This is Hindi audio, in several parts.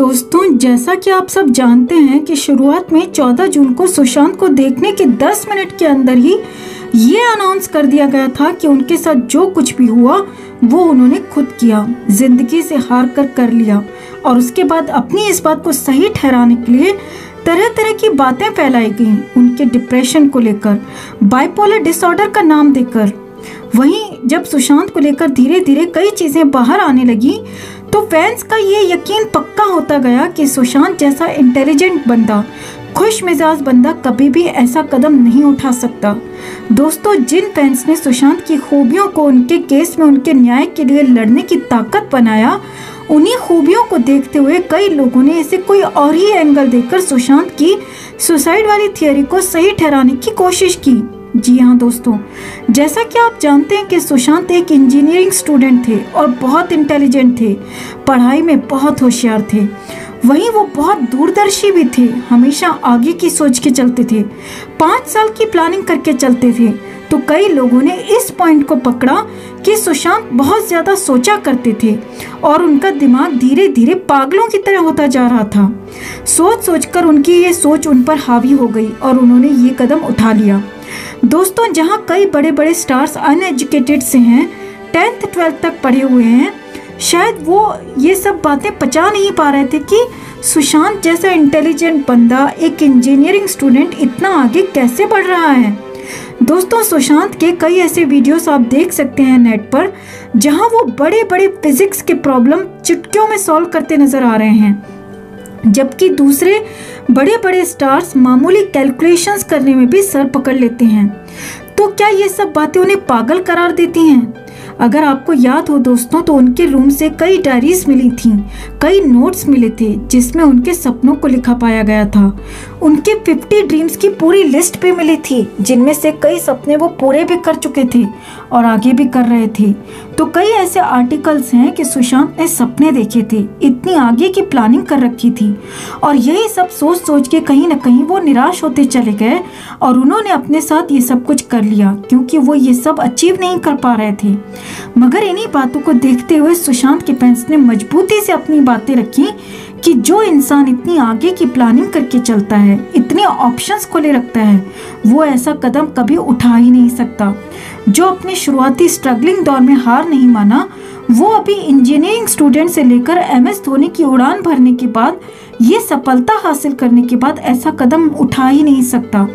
दोस्तों, जैसा कि आप सब जानते हैं कि शुरुआत में 14 जून को सुशांत को देखने के 10 मिनट के अंदर ही ये अनाउंस कर दिया गया था कि उनके साथ जो कुछ भी हुआ वो उन्होंने खुद किया, जिंदगी से हार कर लिया। और उसके बाद अपनी इस बात को सही ठहराने के लिए तरह तरह की बातें फैलाई गईं उनके डिप्रेशन को लेकर, बाइपोलर डिसऑर्डर का नाम देकर। वहीं जब सुशांत को लेकर धीरे धीरे कई चीजें बाहर आने लगी तो फैंस का ये यकीन पक्का होता गया कि सुशांत जैसा इंटेलिजेंट बंदा, खुश मिजाज बंदा कभी भी ऐसा कदम नहीं उठा सकता। दोस्तों, जिन फैंस ने सुशांत की खूबियों को उनके केस में उनके न्याय के लिए लड़ने की ताकत बनाया, उन्हीं खूबियों को देखते हुए कई लोगों ने इसे कोई और ही एंगल देकर सुशांत की सुसाइड वाली थियोरी को सही ठहराने की कोशिश की। जी हाँ दोस्तों, जैसा कि आप जानते हैं कि सुशांत एक इंजीनियरिंग स्टूडेंट थे और बहुत इंटेलिजेंट थे, पढ़ाई में बहुत होशियार थे। वहीं वो बहुत दूरदर्शी भी थे, हमेशा आगे की सोच के चलते थे, 5 साल की प्लानिंग करके चलते थे। तो कई लोगों ने इस पॉइंट को पकड़ा कि सुशांत बहुत ज्यादा सोचा करते थे और उनका दिमाग धीरे धीरे पागलों की तरह होता जा रहा था। सोच सोचकर उनकी ये सोच उन पर हावी हो गई और उन्होंने ये कदम उठा लिया। दोस्तों, जहां कई बड़े बड़े स्टार्स अनएजुकेटेड से हैं, 10th 12th तक पढ़े हुए हैं, शायद वो ये सब बातें पचा नहीं पा रहे थे कि सुशांत जैसा इंटेलिजेंट बंदा, एक इंजीनियरिंग स्टूडेंट, इतना आगे कैसे बढ़ रहा है। दोस्तों, सुशांत के कई ऐसे वीडियोस आप देख सकते हैं नेट पर जहां वो बड़े बड़े फिजिक्स के प्रॉब्लम चुटकियों में सॉल्व करते नजर आ रहे हैं, जबकि दूसरे बड़े बड़े स्टार्स मामूली कैलकुलेशंस करने में भी सर पकड़ लेते हैं। तो क्या ये सब बातें उन्हें पागल करार देती हैं? अगर आपको याद हो दोस्तों, तो उनके रूम से कई डायरीज मिली थीं, कई नोट्स मिले थे जिसमें उनके सपनों को लिखा पाया गया था। उनके 50 ड्रीम्स की पूरी लिस्ट पे मिली थी, जिनमें से कई सपने वो पूरे भी कर चुके थे और आगे भी कर रहे थे। तो कई ऐसे आर्टिकल्स हैं कि सुशांत ने सपने देखे थे, इतनी आगे की प्लानिंग कर रखी थी, और यही सब सोच सोच के कहीं ना कहीं वो निराश होते चले गए और उन्होंने अपने साथ ये सब कुछ कर लिया क्योंकि वो ये सब अचीव नहीं कर पा रहे थे। मगर इन्हीं बातों को देखते हुए सुशांत के फैंस ने मजबूती से अपनी बातें रखी कि जो इंसान इतनी आगे की प्लानिंग करके चलता है, इतने ऑप्शंस खोले रखता है, वो ऐसा कदम कभी उठा ही नहीं सकता। जो अपने शुरुआती स्ट्रगलिंग दौर में हार नहीं माना, वो अभी इंजीनियरिंग स्टूडेंट से लेकर MS धोनी की उड़ान भरने के बाद, ये सफलता हासिल करने के बाद ऐसा कदम उठा ही नहीं सकता।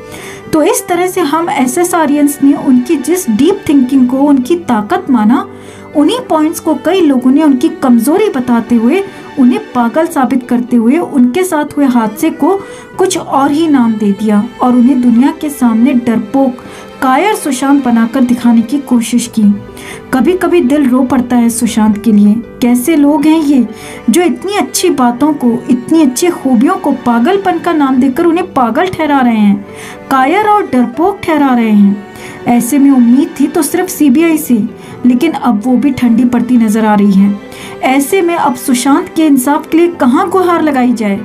तो इस तरह से हम SSRians ने उनकी जिस डीप थिंकिंग को उनकी ताकत माना, उन्हीं पॉइंट्स को कई लोगों ने उनकी कमजोरी बताते हुए, उन्हें पागल साबित करते हुए उनके साथ हुए हादसे को कुछ और ही नाम दे दिया और उन्हें दुनिया के सामने डरपोक, कायर सुशांत बनाकर दिखाने की कोशिश की। कभी कभी दिल रो पड़ता है सुशांत के लिए। कैसे लोग हैं ये जो इतनी अच्छी बातों को, इतनी अच्छी खूबियों को पागलपन का नाम देकर उन्हें पागल ठहरा रहे हैं, कायर और डरपोक ठहरा रहे हैं। ऐसे में उम्मीद थी तो सिर्फ CBI से, लेकिन अब वो भी ठंडी पड़ती नजर आ रही है। ऐसे में अब सुशांत के इंसाफ के लिए कहाँ गुहार लगाई जाए।